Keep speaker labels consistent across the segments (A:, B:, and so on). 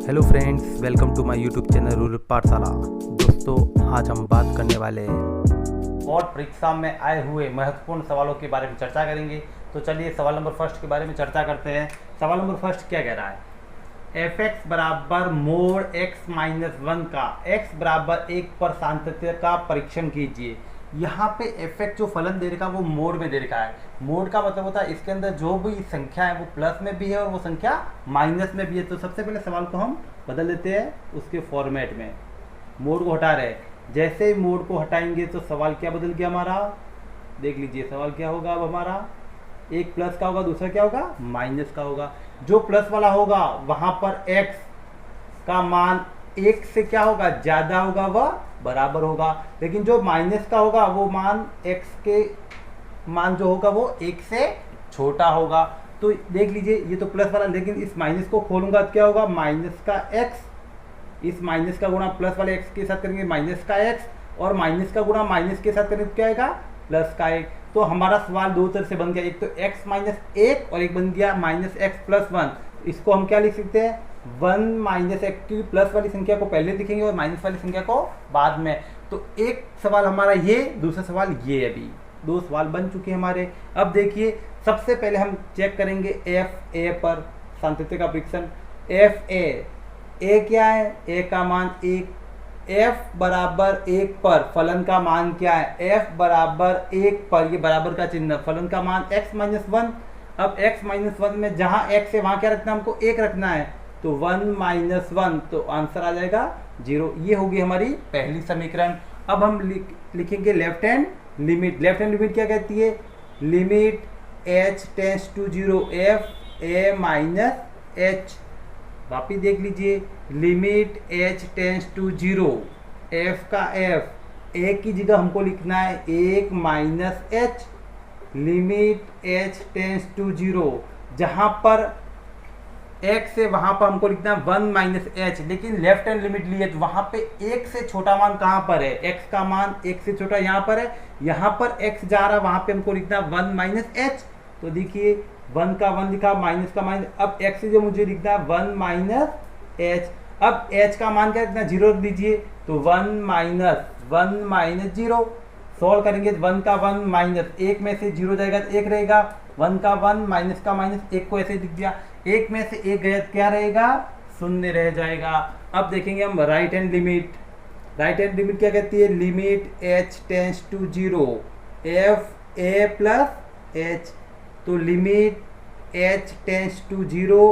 A: Hello friends, welcome to my YouTube channel Rural Pathshala. दोस्तों, आज हम बात करने वाले हैं बोर्ड परीक्षा में आए हुए महत्वपूर्ण सवालों के बारे में चर्चा करेंगे। तो चलिए सवाल नंबर फर्स्ट के बारे में चर्चा करते हैं। सवाल नंबर फर्स्ट क्या कह रहा है? f(x) बराबर मोड x माइनस 1 का x बराबर 1 पर सातत्य का परीक्षण कीजिए। यहाँ पे f(x) जो फलन दे रखा है वो मोड में दे रखा है। मोड का मतलब होता है इसके अंदर जो भी संख्या है वो प्लस में भी है और वो संख्या माइनस में भी है। तो सबसे पहले सवाल को हम बदल देते हैं उसके फॉर्मेट में। मोड को हटा रहे हैं, जैसे ही मोड को हटाएंगे तो सवाल क्या बदल गया हमारा, देख लीजिए। सवाल क्या होगा अब हमारा, एक प्लस का होगा, दूसरा क्या होगा, माइनस का होगा। जो प्लस वाला होगा वहां पर x का मान 1 से क्या होगा, ज्यादा होगा, वह बराबर होगा। लेकिन जो माइनस का होगा वो मान x के मान जो होगा वो 1 से छोटा होगा। तो देख लीजिए, ये तो प्लस वाला, लेकिन इस माइनस को खोलूंगा तो क्या होगा, माइनस का x, इस माइनस का गुणा प्लस वाले x के साथ करेंगे माइनस का x, और माइनस का गुणा माइनस के साथ करेंगे तो क्या आएगा, प्लस का 1। तो हमारा सवाल दो तरह से बन गया, एक तो x माइनस 1 और एक बन गया माइनस x प्लस 1। इसको हम क्या लिख सकते हैं, 1 माइनस x, क्योंकि प्लस वाली संख्या को पहले लिखेंगे और माइनस वाली संख्या को बाद में। तो एक सवाल हमारा ये, दूसरा सवाल ये। अभी दो सवाल बन चुके हैं हमारे। अब देखिए, सबसे पहले हम चेक करेंगे fa पर सातत्य का परीक्षण। fa क्या है, a का मान 1, f बराबर 1 पर फलन का मान क्या है, f बराबर 1 पर, ये बराबर का चिन्ह, फलन का मान x माइनस 1। अब x माइनस 1 में जहां x है वहां क्या रखना है, हमको 1 रखना है, तो 1 माइनस 1, तो आंसर आ जाएगा 0। ये होगी हमारी पहली समीकरण। अब हम लिखेंगे left hand limit. Left hand limit क्या कहती है, limit h tends to 0 f a minus h। वापिस देख लीजिए, limit h tends to 0 f का f, a की जगह हमको लिखना है 1 minus h। Limit h tends to 0, जहां पर x है वहां पर हमको लिखना है 1 माइनस h। लेकिन लेफ्ट हैंड लिमिट ली है तो वहां पे 1 से छोटा मान कहां पर है, x का मान 1 से छोटा यहां पर है, यहां पर x जा रहा है, वहां पे हमको लिखना है 1 माइनस h। तो देखिए 1 का 1 लिखा, माइनस का माइनस, अब x जो मुझे लिखना है 1 माइनस h। अब h का मान क्या लिखना है, 0 रख दीजिए, तो 1 माइनस 0। सॉल्व करेंगे तो 1 का 1 माइनस 1 में से 0 जाएगा तो 1 रहेगा, 1 का 1 माइनस का माइनस, 1 को ऐसे लिख दिया, 1 में से 1 गया तो क्या रहेगा, 0 रह जाएगा। अब देखेंगे हम right hand limit. Right hand limit क्या कहती है, limit h tends to 0 f a plus h। तो limit h tends to 0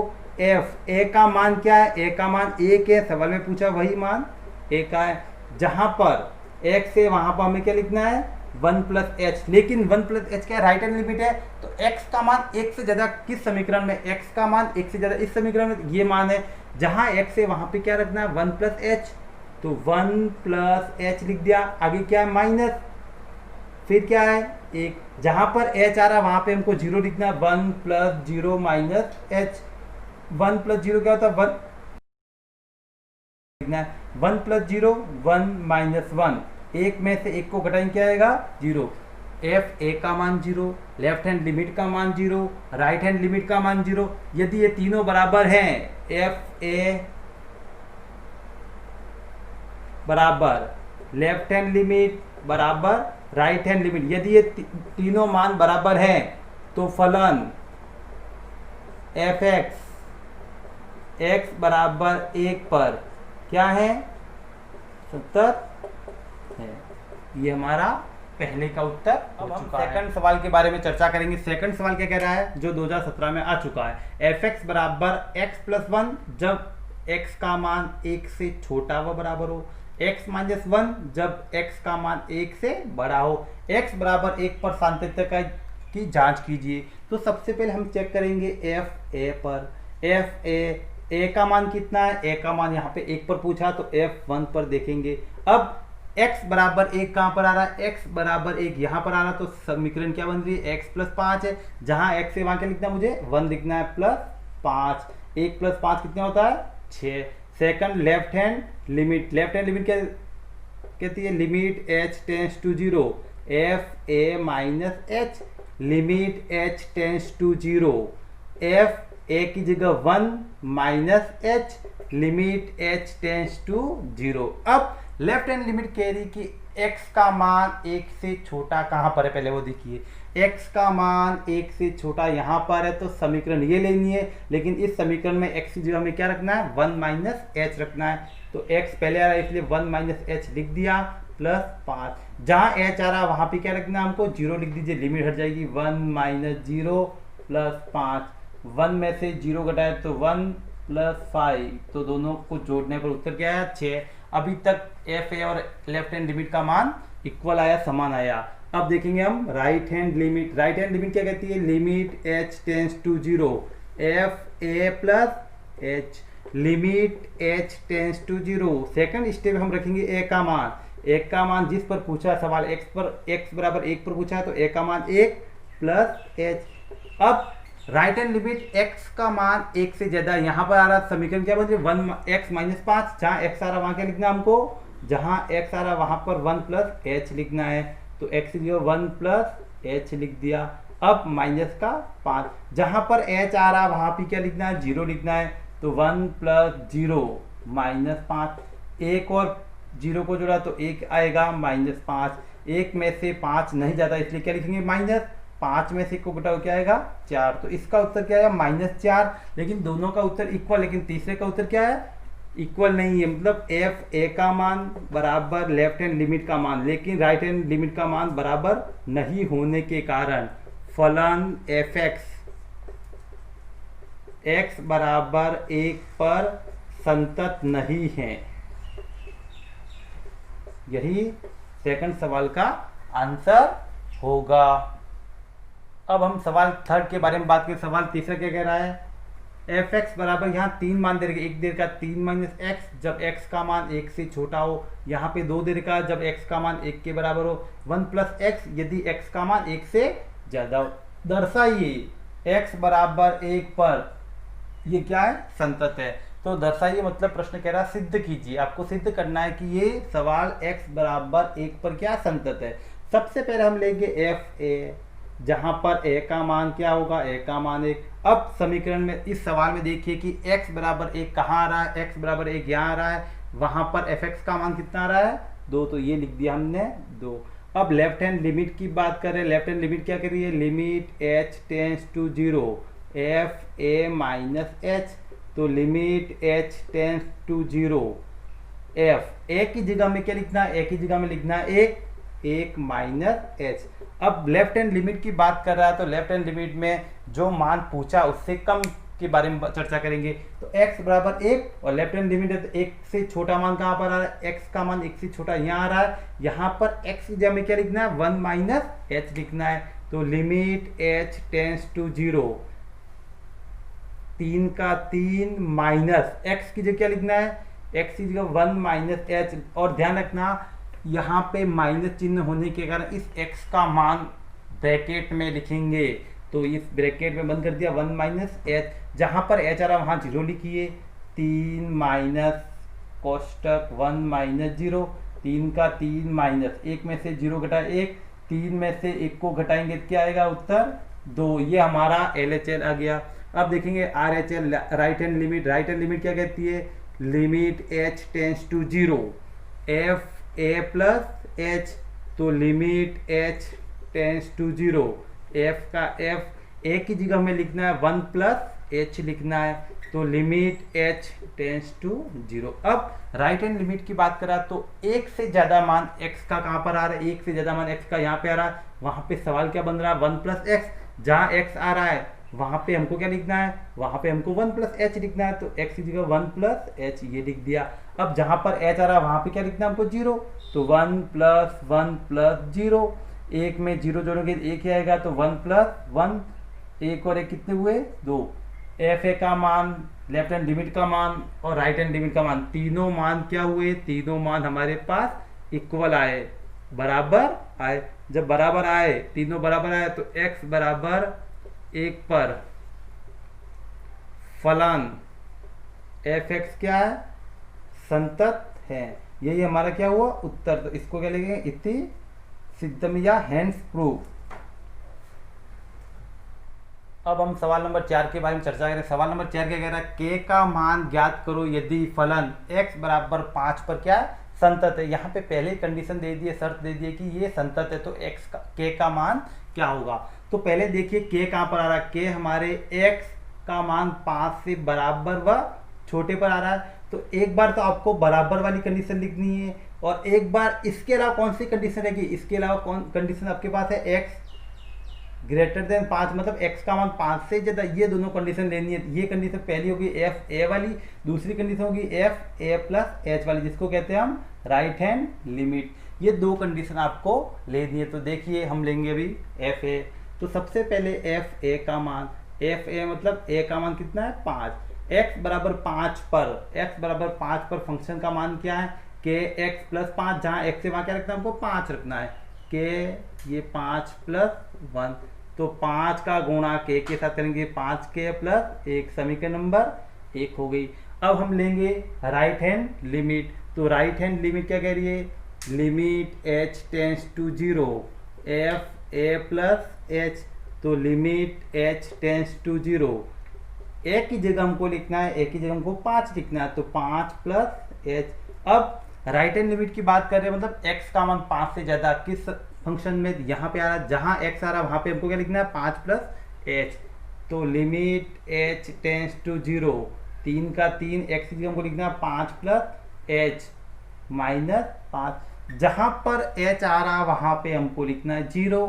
A: f a का मान क्या है, a का मान 1 है, सवाल में पूछा वही मान a का है। जहां पर x है वहां पर हमें क्या लिखना है, 1 प्लस h। लेकिन 1 प्लस h क्या राइट हैंड लिमिट है, तो x का मान 1 से ज्यादा किस समीकरण में, x का मान 1 से ज्यादा इस समीकरण में, ये मान है। जहां x है वहां पे क्या रखना है, 1 प्लस h, तो 1 प्लस h लिख दिया। आगे क्या है, माइनस, फिर क्या है 1, जहां पर h आ रहा है वहां पे हमको 0 लिखना है, 1 प्लस 0 माइनस h। 1 प्लस 0 क्या होता है, 1 लिखना है, 1 प्लस 0 1 माइनस 1, 1 में से 1 को घटाएंगे क्या आएगा, 0। f a का मान 0, लेफ्ट हैंड लिमिट का मान 0, राइट हैंड लिमिट का मान 0। यदि ये तीनों बराबर हैं, f a बराबर लेफ्ट हैंड लिमिट बराबर राइट हैंड लिमिट, यदि ये तीनों मान बराबर हैं तो फलन f(x) x बराबर 1 पर क्या है, 70 है। ये हमारा पहले का उत्तर। अब हम सेकंड सवाल के बारे में चर्चा करेंगे। सेकंड सवाल क्या कह रहा है, जो 2017 में आ चुका है, f(x) बराबर x प्लस 1 जब x का मान 1 से छोटा व बराबर हो, x माइनस 1 जब x का मान 1 से बड़ा हो, x बराबर 1 पर सातत्य की जांच कीजिए। तो सबसे पहले हम चेक करेंगे f a पर। f a का मान कितना है, a का मान यहाँ पे 1 पर पूछा तो f1 पर देखेंगे। अब x बराबर 1 कहाँ पर आ रहा है, x बराबर 1 यहाँ पर आ रहा है, तो समीकरण क्या बन रही है, x प्लस 5 है। जहाँ x है वहाँ क्या लिखना है, मुझे 1 लिखना है, प्लस 5, 1 प्लस 5 कितना होता है, 6। Second left hand limit. Left hand limit क्या कहती है, limit h tends to 0 f a minus h। Limit h tends to 0 f a की जगह 1 minus h, limit h tends to 0। अब लेफ्ट हैंड लिमिट कह रही कि x का मान 1 से छोटा कहाँ पर है, पहले वो देखिए। x का मान 1 से छोटा यहाँ पर है, तो समीकरण ये लेनी है, लेकिन इस समीकरण में x की जगह हमें क्या रखना है, 1 माइनस एच रखना है। तो x पहले आ रहा है इसलिए 1 माइनस एच लिख दिया प्लस 5। जहाँ h आ रहा है वहाँ पे क्या रखना है हमको, 0 लिख दीजिए, लिमिट हट जाएगी 1 माइनस 0 प्लस 5। 1 में से 0 घटाए तो 1 प्लस 5, तो दोनों को जोड़ने पर उत्तर क्या आया, 6। अभी तक एफ ए और लेफ्ट हैंड लिमिट का मान इक्वल आया, समान आया। अब देखेंगे हम right hand limit. Right hand limit क्या कहती है, limit h tends to 0 F A plus H, limit h tends to 0। Second step हम रखेंगे a का मान। a का मान जिस पर पूछा सवाल x बराबर 1 पर पूछा है, तो a का मान 1 प्लस h। अब राइट हैंड लिमिट x का मान 1 से ज्यादा, यहाँ पर आ रहा समीकरण क्या बन 1x माइनस 5। जहाँ x आ रहा वहाँ क्या लिखना है हमको, जहाँ x आ रहा वहाँ पर 1 प्लस h लिखना है, तो x की जगह 1 प्लस h लिख दिया। अब माइनस का 5, जहाँ पर h आ रहा वहाँ पे क्या लिखना है, 0 लिखना है, तो 1 प्लस 0 माइनस 5। 1 और 0 को जोड़ा तो 1 आएगा माइनस 5। 1 में से 5 नहीं जाता इसलिए क्या लिखेंगे माइनस, 5 में से को घटाओ क्या आएगा 4। तो इसका उत्तर क्या आएगा -4। लेकिन दोनों का उत्तर इक्वल, लेकिन तीसरे का उत्तर क्या है, इक्वल नहीं है। मतलब एफ ए का मान बराबर लेफ्ट हैंड लिमिट का मान, लेकिन राइट हैंड लिमिट का मान बराबर नहीं होने के कारण फलन एफ एक्स बराबर 1 पर संतत नहीं है। यही सेकंड सवाल का आंसर होगा। अब हम सवाल थर्ड के बारे में बात करें। सवाल तीसरा क्या कह रहा है, एफ एक्स बराबर, यहाँ 3 मान दे रखा, एक दे रखा 3 माइनस एक्स जब x का मान 1 से छोटा हो। यहाँ पे 2 दे रखा जब x का मान 1 के बराबर हो। 1 प्लस एक्स यदि x का मान 1 से ज्यादा हो। दर्शाइए x बराबर 1 पर ये क्या है, संतत है। तो दर्शाइए मतलब प्रश्न कह रहा है सिद्ध कीजिए। आपको सिद्ध करना है कि ये सवाल x बराबर 1 पर क्या संतत है। सबसे पहले हम लेंगे एफ ए, जहां पर a का मान क्या होगा, a का मान 1। अब समीकरण में इस सवाल में देखिए कि x बराबर 1 कहाँ आ रहा है, x बराबर 1 यहाँ आ रहा है, वहां पर fx का मान कितना आ रहा है 2, तो ये लिख दिया हमने 2। अब लेफ्ट हैंड लिमिट की बात करें। लेफ्ट हैंड लिमिट क्या कर रही है, limit h tends to 0 F a minus h, तो limit h tends to 0 F a की जगह में क्या लिखना है, a की जगह में लिखना है 1 माइनस एच। अब लेफ्ट हैंड लिमिट की बात कर रहा है, तो लेफ्ट हैंड लिमिट में जो मान पूछा उससे कम के बारे में चर्चा करेंगे। तो x बराबर 1 और लेफ्ट हैंड लिमिट है तो 1 से छोटा मान कहाँ पर आ रहा है, x का मान 1 से छोटा यहाँ आ रहा है। यहाँ पर x की जगह में क्या लिखना है, 1 माइनस एच लिखना है। तो लिमिट h टेंस टू 0 3 का 3 माइनस x की जगह क्या लिखना है, x की जगह 1 माइनस एच। और ध्यान रखना यहाँ पे माइनस चिन्ह होने के कारण इस x का मान ब्रैकेट में लिखेंगे, तो इस ब्रैकेट में बंद कर दिया 1 माइनस एच। जहाँ पर h आ रहा वहाँ 0 लिखिए, 3 माइनस कोष्टक 1 माइनस 0, 3 का 3 माइनस 1 में से 0 घटा 1, 3 में से 1 को घटाएंगे क्या आएगा उत्तर 2। ये हमारा LHL आ गया। अब देखेंगे RHL right hand limit. Right hand limit क्या कहती है, limit h tends to 0 F A plus H, तो limit h tends to 0 f का f a की जगह में लिखना है 1 प्लस h लिखना है, तो लिमिट h टेंस टू 0। अब राइट हैंड लिमिट की बात करा तो 1 से ज्यादा मान x का कहाँ पर आ रहा है, 1 से ज्यादा मान x का यहाँ पे आ रहा है। वहां पे सवाल क्या बन रहा है 1 प्लस एक्स। जहाँ x आ रहा है वहां पे हमको क्या लिखना है, वहां पे हमको 1 प्लस एच लिखना है, तो x की जगह 1 प्लस एच ये लिख दिया। अब जहां पर h आ रहा है वहां पे क्या लिखना है हमको 0, तो 1 प्लस 1 प्लस 0, 1 में 0 जोड़ोगे 1 ही आएगा, तो 1 प्लस 1, 1 और 1 कितने हुए 2। एफ ए का मान, लेफ्ट हैंड लिमिट का मान और राइट हैंड लिमिट का मान, तीनों मान क्या हुए, तीनों मान हमारे पास इक्वल आए, बराबर आए। जब बराबर आए, तीनों बराबर आए, तो x बराबर 1 पर फलन एफ एक्स क्या है, संतत है। यही हमारा क्या हुआ उत्तर। तो इसको क्या लिखेंगे, इति सिद्धम या हैंड्स प्रूफ। अब हम सवाल नंबर 4 के बारे में चर्चा करें। सवाल नंबर 4 क्या कह रहा है, के का मान ज्ञात करो यदि फलन x बराबर 5 पर क्या है, संतत है। यहाँ पे पहले ही कंडीशन दे दी है, शर्त दे दी है कि ये संतत है, तो x का k का मान क्या होगा। तो पहले देखिए k कहाँ पर आ रहा है, k हमारे x का मान 5 से बराबर व छोटे पर आ रहा है। तो एक बार तो आपको बराबर वाली कंडीशन लिखनी है, और एक बार इसके अलावा कौन सी कंडीशन रहेगी, इसके अलावा कौन कंडीशन आपके पास है, x ग्रेटर देन 5, मतलब x का मान 5 से ज़्यादा, ये दोनों कंडीशन लेनी है। ये कंडीशन पहली होगी एफ ए वाली, दूसरी कंडीशन होगी एफ ए प्लस एच वाली, जिसको कहते हैं हम राइट हैंड लिमिट। ये दो कंडीशन आपको लेनी है। तो देखिए हम लेंगे अभी एफ ए। तो सबसे पहले एफ ए का मान, एफ ए मतलब ए का मान कितना है, 5। x बराबर 5 पर, x बराबर 5 पर फंक्शन का मान क्या है, के एक्स प्लस 5, जहाँ x से वहाँ क्या रखना है, हमको 5 रखना है, के ये 5 प्लस 1, तो 5 का गुणा के साथ करेंगे, 5k प्लस 1, समीकरण नंबर 1 हो गई। अब हम लेंगे राइट हैंड लिमिट। तो राइट हैंड लिमिट क्या कह रही है, limit h tends to 0 F A plus H, तो लिमिट h टेंस टू 0, एक की जगह हमको लिखना है, एक की जगह हमको 5 लिखना है, तो 5 प्लस एच। अब राइट हैंड लिमिट की बात कर रहे हैं, मतलब x का मान 5 से ज्यादा किस फंक्शन में, यहाँ पे आ रहा है, जहाँ x आ रहा है वहां पे हमको क्या लिखना है, 5 प्लस एच। तो लिमिट h टेंस टू 0, 3 का 3, x की जगह हमको लिखना है 5 प्लस एच माइनस 5, जहां पर h आ रहा है वहां पे हमको लिखना है 0,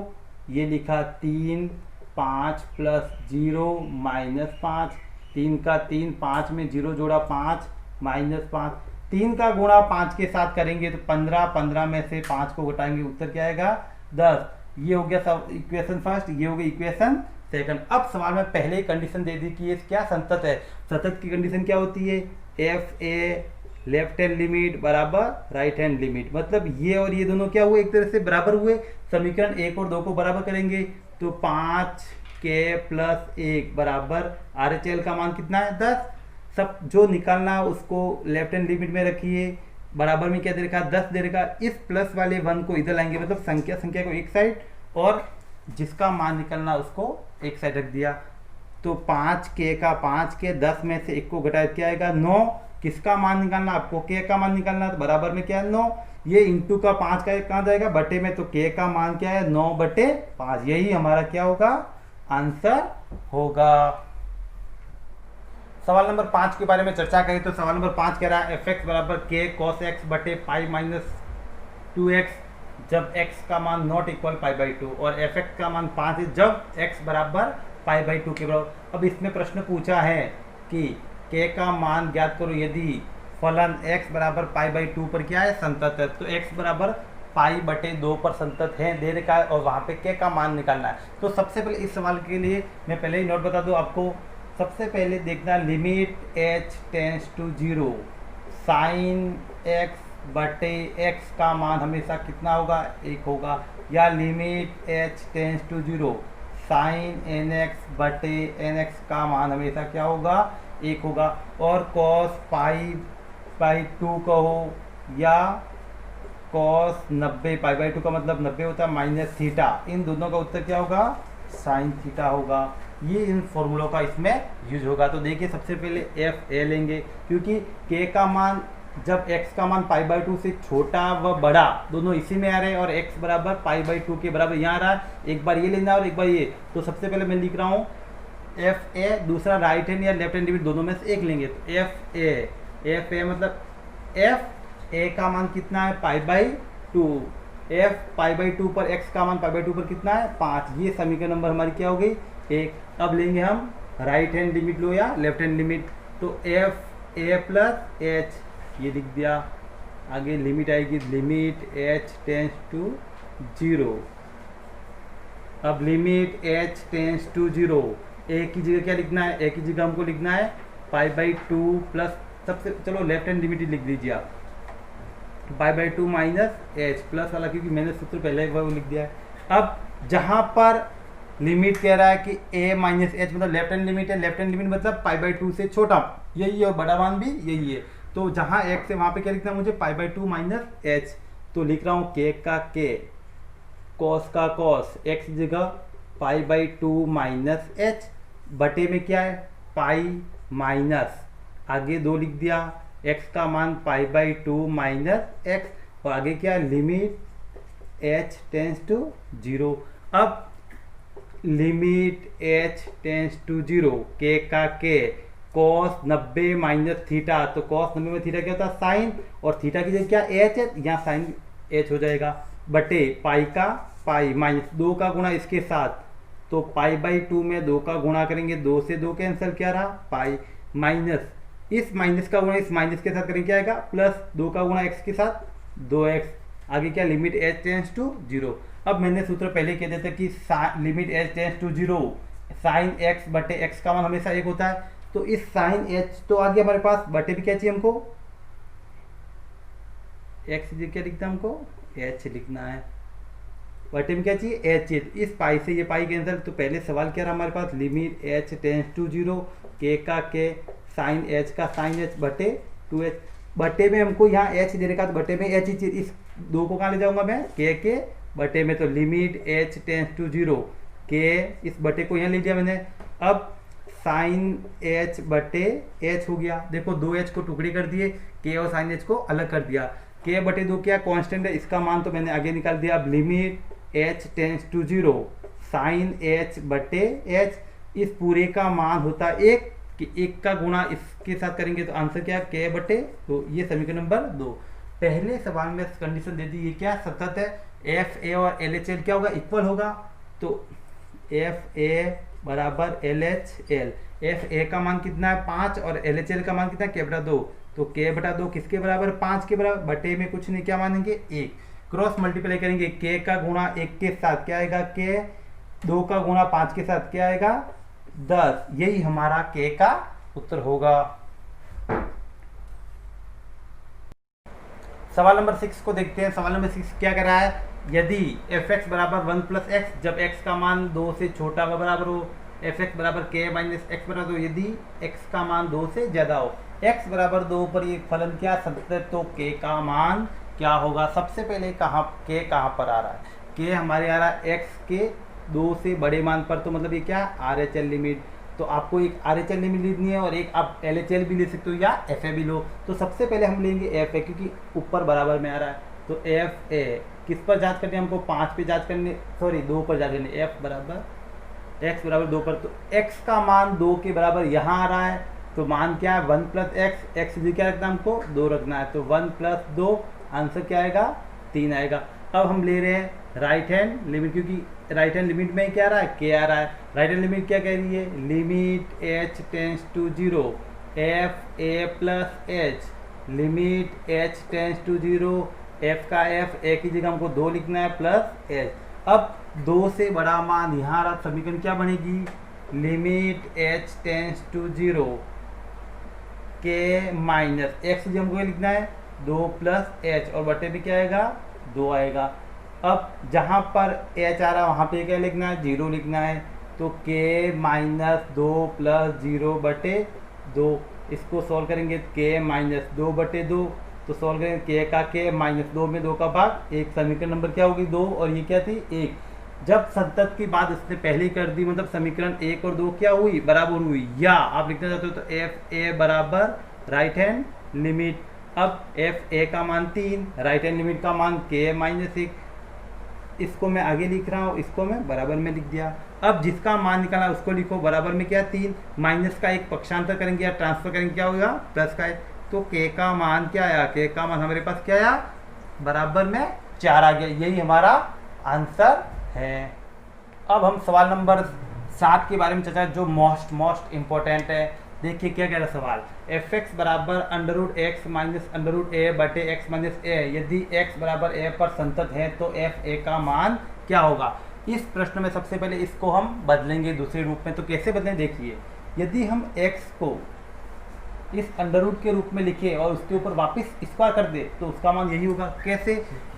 A: ये लिखा 3, 5 प्लस 0 माइनस 5, 3 का 3, 5 में 0 जोड़ा 5 माइनस 5, 3 का गुणा 5 के साथ करेंगे तो 15, 15 में से 5 को घटाएंगे, उत्तर क्या आएगा 10। ये हो गया सब इक्वेशन फर्स्ट, ये हो गई इक्वेशन सेकंड। अब सवाल में पहले ही कंडीशन दे दी कि ये क्या संतत है। संतत की कंडीशन क्या होती है, F A left hand limit बराबर राइट हैंड लिमिट, मतलब ये और ये दोनों क्या हुए, एक तरह से बराबर हुए। समीकरण 1 और 2 को बराबर करेंगे तो 5k प्लस 1 बराबर RHL का मान कितना है, 10। सब जो निकालना है उसको लेफ्ट हैंड लिमिट में रखिए, बराबर में क्या दे रखा, 10 दे रखा। इस प्लस वाले 1 को इधर लाएंगे, मतलब संख्या को एक साइड, और जिसका मान निकलना उसको एक साइड रख दिया। तो 5k का 5k 10 में से 1 को घटाए क्या आएगा, 9। किसका मान निकालना, आपको k का मान निकालना, तो बराबर में क्या है 9, ये इंटू का 5 का कहाँ जाएगा, बटे में, तो k का मान क्या है 9/5, यही हमारा क्या होगा, आंसर होगा। सवाल नंबर 5 के बारे में चर्चा करें तो सवाल नंबर 5 कह रहा है fx बराबर k cos x बटे पाई माइनस 2x जब x का मान नॉट इक्वल π/2, और fx का मान 5 है जब x बराबर π/2 के बराबर। अब इसमें प्रश्न पूछा है कि k का मान ज्ञात करो यदि फलन x बराबर π/2 पर क्या है, संतत है। तो x बराबर π/2 पर संतत है दे रखा है, और वहाँ पे k का मान निकालना है। तो सबसे पहले इस सवाल के लिए मैं पहले ही नोट बता दूँ आपको, सबसे पहले देखना limit h tends to 0 sine x बटे x का मान हमेशा कितना होगा, 1 होगा, या limit h tends to 0 sine nx बटे nx का मान हमेशा क्या होगा, 1 होगा। और cos π/2 कहो या cos 90, π/2 का मतलब 90 होता है, माइनस थीटा, इन दोनों का उत्तर क्या होगा, साइन थीटा होगा। ये इन फॉर्मूलों का इसमें यूज होगा। तो देखिए सबसे पहले एफ ए लेंगे, क्योंकि के का मान जब x का मान π/2 से छोटा व बड़ा दोनों इसी में आ रहे हैं, और x बराबर π/2 के बराबर यहाँ आ रहा है, एक बार ये लेना और एक बार ये। तो सबसे पहले मैं लिख रहा हूँ एफ ए, दूसरा राइट हैंड या लेफ्ट हैंड लिमिट दोनों में से एक लेंगे। तो एफ ए मतलब एफ ए का मान कितना है, π/2, एफ π/2 पर x का मान π/2 पर कितना है, 5। ये समीकरण नंबर हमारी क्या हो गई, 1। अब लेंगे हम राइट हैंड लिमिट लो या लेफ्ट हैंड लिमिट, तो एफ ए प्लस एच, ये लिख दिया। आगे लिमिट आएगी, लिमिट h टेंस टू 0। अब limit h tends to 0, a की जगह क्या लिखना है, a की जगह हमको लिखना है π/2 प्लस, सबसे चलो लेफ्ट हैंड लिमिट लिख दीजिए आप, π/2 माइनस h प्लस वाला, क्योंकि मैंने सूत्र पहले एक बार वो लिख दिया है। अब जहाँ पर लिमिट कह रहा है कि a माइनस एच मतलब लेफ्ट हैंड लिमिट है, लेफ्ट हैंड लिमिट मतलब π/2 से छोटा, यही है, और बड़ा मान भी यही है। तो जहाँ x है वहाँ पे क्या लिखना है मुझे, π/2 माइनस एच। तो लिख रहा हूँ k का k, cos का cos, x जगह π/2 माइनस एच, बटे में क्या है पाई माइनस, आगे 2 लिख दिया, x का मान π/2 माइनस एक्स, और आगे क्या लिमिट h टेंस टू 0। अब limit h tends to 0, k का k cos 90 माइनस थीटा, तो cos 90 में थीटा क्या होता है साइन, और थीटा की जगह क्या h है, यहाँ साइन h हो जाएगा, बटे पाई का पाई माइनस 2 का गुणा इसके साथ, तो π/2 में 2 का गुणा करेंगे, 2 से 2 कैंसिल, क्या रहा पाई, माइनस इस माइनस का गुणा इस माइनस के साथ करेंगे क्या आएगा प्लस 2 का गुणा x के साथ 2x, आगे क्या लिमिट h टेंस टू 0। अब मैंने सूत्र पहले कह दिया था कि limit h tends to 0 sine x बटे x का मान हमेशा 1 होता है, तो इस साइन h तो आ गया हमारे पास, बटे भी क्या चाहिए हमको x क्या लिखना है हमको h लिखना है, बटे में क्या चाहिए h चाहिए, इस पाई से ये पाई कैंसिल, तो पहले सवाल क्या रहा हमारे पास limit h tends to 0, k का k साइन h का साइन h बटे 2h, बटे में हमको यहाँ h देने का, तो बटे में h ही चाहिए, इस 2 को कहाँ ले जाऊंगा मैं k के बटे में, तो limit h tends to 0, k इस बटे को यहाँ ले लिया मैंने, अब साइन h बटे h हो गया, देखो 2h को टुकड़े कर दिए, k और साइन h को अलग कर दिया, k बटे 2 क्या कांस्टेंट है, इसका मान तो मैंने आगे निकाल दिया। अब limit h tends to 0 sine h बटे h, इस पूरे का मान होता है 1, कि 1 का गुणा इसके साथ करेंगे तो आंसर क्या है k बटे, तो ये समीकरण नंबर 2। पहले सवाल में कंडीशन दे दी, ये क्या सतत है, एफ ए और एल एच एल क्या होगा इक्वल होगा, तो एफ ए बराबर L H L, F A का मान कितना है 5 और एल एच एल का मान कितना है k बटा 2, तो k बटा 2 किसके बराबर 5 के बराबर, बटे में कुछ नहीं क्या मानेंगे 1, क्रॉस मल्टीप्लाई करेंगे, k का गुणा 1 के साथ क्या आएगा k, 2 का गुणा 5 के साथ क्या आएगा 10, यही हमारा k का उत्तर होगा। सवाल नंबर 6 को देखते हैं। सवाल नंबर 6 क्या कर रहा है, यदि fx बराबर 1 प्लस एक्स, जब x का मान 2 से छोटा व बराबर हो, fx बराबर k माइनस एक्स बराबर, तो यदि x का मान 2 से ज़्यादा हो, x बराबर 2 पर ये फलन क्या सत्य, तो k का मान क्या होगा। सबसे पहले कहाँ k कहाँ पर आ रहा है, k हमारे आ रहा है x के 2 से बड़े मान पर, तो मतलब ये क्या आर एच एल लिमिट, तो आपको एक आर एच एल लिमिट लेनी है और एक आप एल एच एल भी ले सकते हो या एफ ए भी लो। तो सबसे पहले हम लेंगे एफ ए, क्योंकि ऊपर बराबर में आ रहा है, तो एफ ए किस पर जांच करनी है हमको 5 पे जांच करनी, सॉरी 2 पर जांच करनी, एफ बराबर एक्स बराबर 2 पर, तो एक्स का मान 2 के बराबर यहाँ आ रहा है, तो मान क्या है 1 प्लस एक्स, एक्स भी क्या रखना है हमको 2 रखना है, तो 1 प्लस 2 आंसर क्या आएगा 3 आएगा। अब हम ले रहे हैं राइट हैंड लिमिट, क्योंकि राइट हैंड लिमिट में क्या आ रहा है k आ रहा है, राइट हैंड लिमिट क्या कह रही है, limit h tends to 0 F A plus H, limit h tends to 0 f का f, a की जगह हमको 2 लिखना है प्लस h। अब 2 से बड़ा मान यहाँ आ रहा, समीकरण क्या बनेगी, limit h tends to 0 k minus x की जगह हमको लिखना है 2 प्लस h, और बटे में क्या आएगा 2 आएगा। अब जहाँ पर h आ रहा है वहाँ पे क्या लिखना है 0 लिखना है, तो k माइनस 2 प्लस 0 बटे 2, इसको सॉल्व करेंगे k माइनस 2 बटे 2, तो सॉल्व करेंगे k का k माइनस 2 में 2 का भाग 1, समीकरण नंबर क्या होगी 2, और ये क्या थी 1। जब संतत की बात इसने पहले कर दी, मतलब समीकरण 1 और 2 क्या हुई बराबर हुई, या आप लिखना चाहते हो तो एफ ए बराबर राइट हैंड लिमिट, अब एफ ए का मान 3, राइट हैंड लिमिट का मान k माइनस 1, इसको मैं आगे लिख रहा हूँ, इसको मैं बराबर में लिख दिया। अब जिसका मान निकाला उसको लिखो बराबर में क्या 3, माइनस का एक पक्षांतर करेंगे या ट्रांसफर करेंगे क्या होगा प्लस का 1, तो k का मान क्या आया, k का मान हमारे पास क्या आया बराबर में 4 आ गया, यही हमारा आंसर है। अब हम सवाल नंबर 7 के बारे में चर्चा, जो मोस्ट इम्पोर्टेंट है। देखिए क्या कह रहा सवाल, एफ एक्स बराबर under root x minus under root a बटे एक्स माइनस ए, यदि एक्स बराबर ए पर संतत है तो एफ ए का मान क्या होगा। इस प्रश्न में सबसे पहले इसको हम बदलेंगे दूसरे रूप में, तो कैसे बदलें देखिए, यदि हम एक्स को इस अंडर रूट के रूप में लिखे और उसके ऊपर वापस स्क्वायर कर दे तो उसका मान यही होगा। कैसे,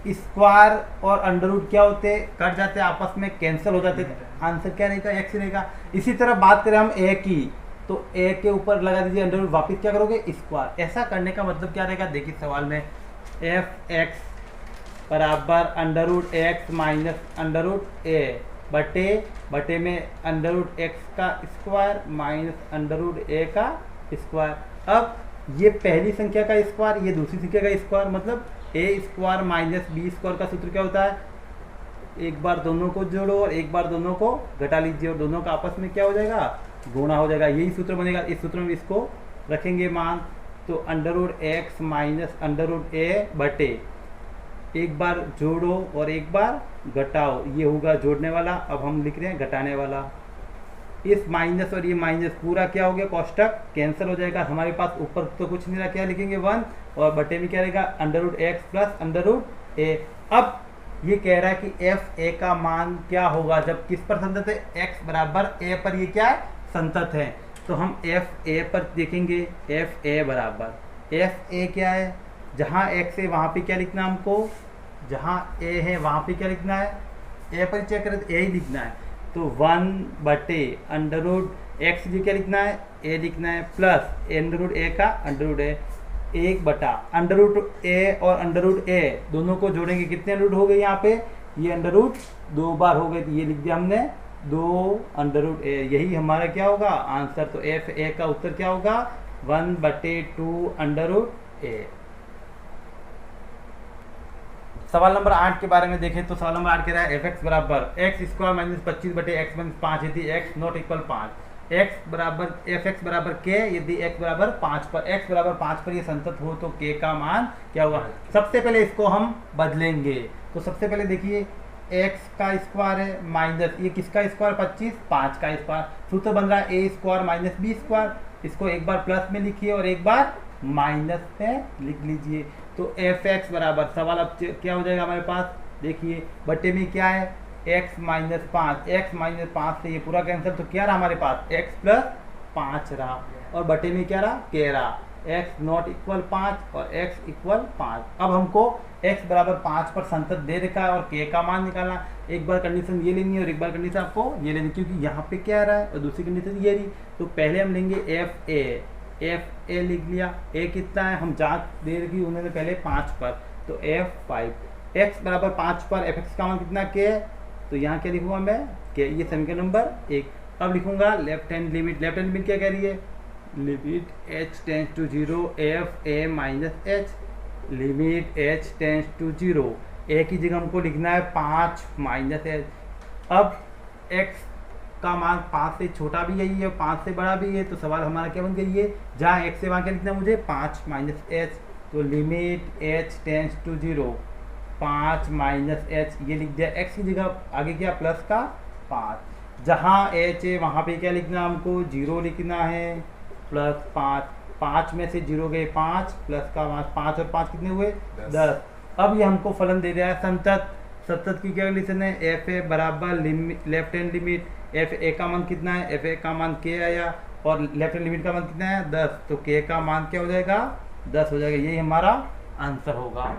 A: स्क्वायर और अंडर रूट क्या होते कट जाते आपस में, कैंसिल हो जाते, आंसर क्या रहेगा एक्स रहेगा। इसी तरह बात करें हम ए की, तो a के ऊपर लगा दीजिए अंडर रूट, वापिस क्या करोगे स्क्वायर। ऐसा करने का मतलब क्या रहेगा, देखिए सवाल में एफ एक्स बराबर under root x minus under root a, बटे बटे में अंडर रूट एक्स का square minus under root a का स्क्वायर। अब ये पहली संख्या का स्क्वायर, ये दूसरी संख्या का स्क्वायर, मतलब ए स्क्वायर माइनस बी स्क्वायर का सूत्र क्या होता है, एक बार दोनों को जोड़ो और एक बार दोनों को घटा लीजिए और दोनों का आपस में क्या हो जाएगा, गुणा हो जाएगा। यही सूत्र बनेगा। इस सूत्र में इसको रखेंगे मान, तो under root x minus under root a बटे एक बार जोड़ो और एक बार घटाओ, ये होगा जोड़ने वाला। अब हम लिख रहे हैं घटाने वाला। इस माइनस और ये माइनस पूरा क्या हो गया, कोष्टक कैंसिल हो जाएगा। हमारे पास ऊपर तो कुछ नहीं रहा, क्या लिखेंगे 1 और बटे में क्या रहेगा under root x plus under root a. अब ये कह रहा है कि एफ ए का मान क्या होगा जब किस पर संतत है, एक्स बराबर ए पर ये क्या है, संतत है। तो हम एफ ए पर देखेंगे, एफ ए बराबर एफ ए क्या है, जहाँ एक्स है वहाँ पे क्या लिखना है हमको, जहाँ ए है वहाँ पे क्या लिखना है, ए पर चेक करें तो ए ही लिखना है। तो 1 बटे अंडर रूट एक्स जी क्या लिखना है, ए लिखना है, प्लस अंडर रूट ए का अंडर रूट ए, 1 बटा अंडर रूट ए और अंडर रूट ए दोनों को जोड़ेंगे, कितने अंडर रूट हो गए यहाँ पे, ये अंडर रूट 2 बार हो गए, तो ये लिख दिया हमने 2 अंडर रूट ए। यही हमारा क्या होगा आंसर। तो एफ ए का उत्तर क्या होगा 1 बटे 2 अंडर रूट ए। सवाल नंबर 8 के बारे में देखें तो सवाल नंबर 8 कह रहा है एफ एक्स बराबर एक्स स्क्वायर माइनस 25 बटे एक्स माइनस 5 यदि एक्स नॉट इक्वल 5, एक्स बराबर एफ एक्स बराबर के यदि एक्स बराबर 5 पर, एक्स बराबर 5 पर ये संतत हो तो के का मान क्या होगा। सबसे पहले इसको हम बदलेंगे। तो सबसे पहले देखिए एक्स का स्क्वायर है माइनस ये किसका स्क्वायर 25, 5 का स्क्वायर, सूत्र बन रहा है ए स्क्वायर माइनस बी स्क्वायर। इसको एक बार प्लस में लिखिए और एक बार माइनस में लिख लीजिए। तो एफ एक्स बराबर सवाल अब क्या हो जाएगा हमारे पास, देखिए बटे में क्या है x माइनस 5, एक्स माइनस 5 से ये पूरा कैंसिल, तो क्या रहा हमारे पास x प्लस 5 रहा और बटे में क्या रहा के रहा, x नॉट इक्वल 5 और x इक्वल 5। अब हमको x बराबर 5 पर संतत दे रखा है और k का मान निकालना। एक बार कंडीशन ये लेनी है और एक बार कंडीशन आपको ये लेनी, क्योंकि यहाँ पे क्या रहा है और दूसरी कंडीशन ये रही। तो पहले हम लेंगे एफ ए लिख लिया, ए कितना है हम जांच दे रखी उन्होंने पहले 5 पर, तो F5 x बराबर 5 पर एफ एक्स का मान कितना के है, तो यहाँ क्या लिखूंगा मैं के, ये समीकरण नंबर 1। अब लिखूंगा left hand limit, left hand limit क्या कह रही है, limit h tends to 0 F a minus h, limit h tends to 0, a की जगह हमको लिखना है 5 माइनस एच। अब x का मान 5 से छोटा भी यही है 5 से बड़ा भी है, तो सवाल हमारा क्या बन गई है, जहाँ x से वहाँ क्या लिखना है मुझे 5 माइनस एच, तो limit h tends to 0 5 minus h, ये लिख दिया। x की जगह आगे क्या प्लस का 5, जहाँ h है वहाँ पे क्या लिखना हमको 0 लिखना है, प्लस 5 में से 0 गए 5 प्लस का 5 और 5 कितने हुए 10। अब ये हमको फलन दे रहा है संतत, संतत की क्या कंडीशन है, एफ ए बराबर left hand limit, F A का मान कितना है, एफ ए का मान के आया और लेफ्ट हैंड लिमिट का मान कितना है 10, तो के का मान क्या हो जाएगा 10 हो जाएगा। यही हमारा आंसर होगा।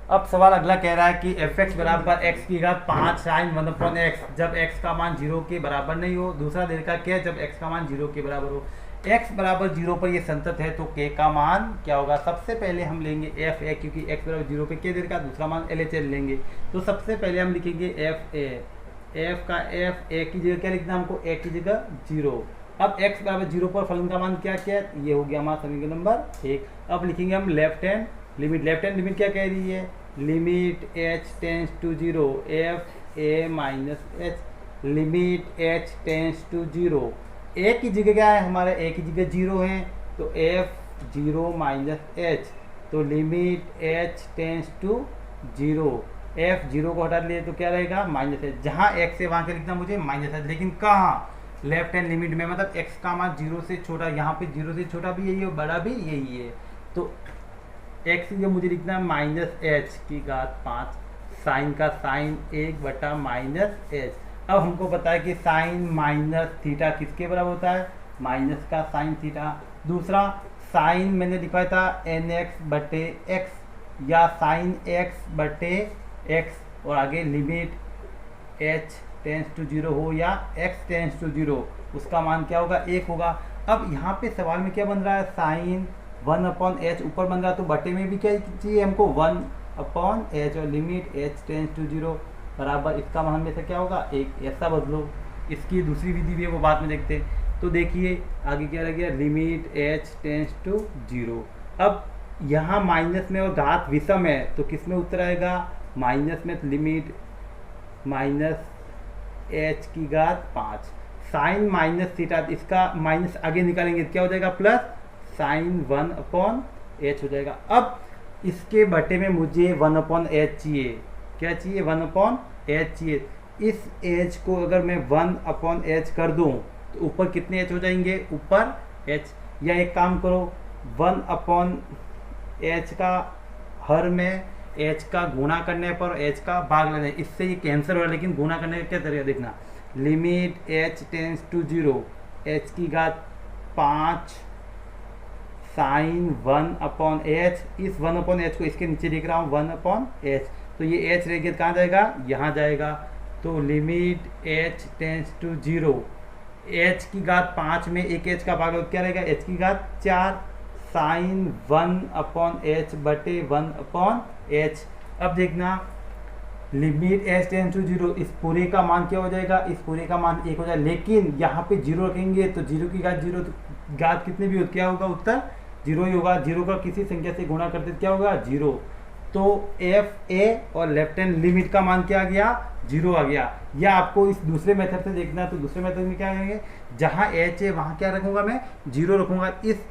A: अब सवाल अगला कह रहा है कि एफ एक्स बराबर एक्स की घात 5 साइन 1/x जब x का मान 0 के बराबर नहीं हो। दूसरा दे रखा क्या, जब x का मान 0 के बराबर हो। x बराबर 0 पर ये संतत है तो k का मान क्या होगा। सबसे पहले हम लेंगे एफ ए, क्योंकि x बराबर 0 पे क्या दे रखा, दूसरा मान LHL लेंगे। तो सबसे पहले हम लिखेंगे एफ ए, एफ का एफ ए की जगह क्या लिखना हमको, ए की जगह 0। अब x बराबर 0 पर फलन का मान क्या क्या, ये हो गया हमारा समीकरण नंबर 1। अब लिखेंगे हम left hand limit, left hand limit क्या कह रही है, limit h tends to 0 F a minus h, limit h tends to 0, a की जगह क्या है हमारे, a की जगह 0 है तो f 0 माइनस एच, तो limit h tends to 0, f 0 को हटा लिए तो क्या रहेगा माइनस एच। जहाँ x है वहाँ क्या लिखना मुझे माइनस एच, लेकिन कहाँ लेफ्ट हैंड लिमिट में, मतलब x का मान 0 से छोटा, यहाँ पे 0 से छोटा भी यही है और बड़ा भी यही है। तो x जो मुझे लिखना है माइनस एच की घात 5, साइन का साइन 1 बटा माइनस एच। अब हमको पता है कि साइन माइनस थीटा किसके बराबर होता है, माइनस का साइन थीटा। दूसरा साइन मैंने लिखा था nx बटे x या साइन x बटे x, और आगे लिमिट h टेंस टू 0 हो या x टेंस टू 0, उसका मान क्या होगा 1 होगा। अब यहाँ पे सवाल में क्या बन रहा है, साइन 1/h ऊपर बन रहा है, तो बटे में भी क्या चाहिए हमको 1/h और लिमिट h टेंस टू 0, बराबर इसका मान हमेशा क्या होगा, एक। ऐसा बदलो। इसकी दूसरी विधि भी है, वो बाद में देखते हैं। तो देखिए आगे क्या रह गया, लिमिट h टेंस टू 0। अब यहाँ माइनस में और घात विषम है तो किस में उत्तर आएगा, माइनस में। तो लिमिट माइनस h की घात 5 साइन माइनस थीटा, इसका माइनस आगे निकालेंगे क्या हो जाएगा, प्लस साइन 1/h हो जाएगा। अब इसके बटे में मुझे 1/h चाहिए। क्या चाहिए, 1/h चाहिए। इस h को अगर मैं 1/h कर दूं तो ऊपर कितने h हो जाएंगे, ऊपर h। या एक काम करो, 1/h का हर में h का गुणा करने पर h का भाग लेना, इससे ये कैंसिल हो रहा है। लेकिन गुणा करने का क्या तरीका देखना, limit h tends to 0 h की घात 5 साइन 1/h। इस 1/h को इसके नीचे लिख रहा हूँ 1/h, तो ये h रह गया, कहाँ जाएगा, यहाँ जाएगा। तो limit h tends to 0 h की घात 5 में एक h का भाग क्या रहेगा, h की घात 4 साइन 1/h बटे 1/h। अब देखना लिमिट h टेंस टू 0, इस पूरे का मान क्या हो जाएगा, इस पूरे का मान 1 हो जाएगा। लेकिन यहाँ पे 0 रखेंगे तो 0 की घात 0, तो घात कितने भी हो क्या होगा, उत्तर 0 ही होगा। 0 का किसी संख्या से गुणा करते क्या होगा, 0। तो एफ ए और लेफ्ट हैंड लिमिट का मान क्या आ गया, 0 आ गया। या आपको इस दूसरे मेथड से देखना है तो दूसरे मेथड में क्या करेंगे, जहाँ h है वहाँ क्या रखूँगा, मैं 0 रखूँगा। इस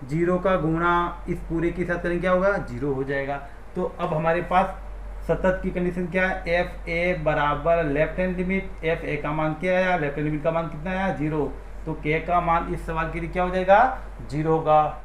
A: 0 का गुणा इस पूरे के साथ करेंगे क्या होगा, 0 हो जाएगा। तो अब हमारे पास सतत की कंडीशन क्या है, एफ ए बराबर left hand limit, F A का मान क्या आया, लेफ्ट हैंड लिमिट का मान कितना आया, 0। तो के का मान इस सवाल के लिए क्या हो जाएगा, 0 होगा।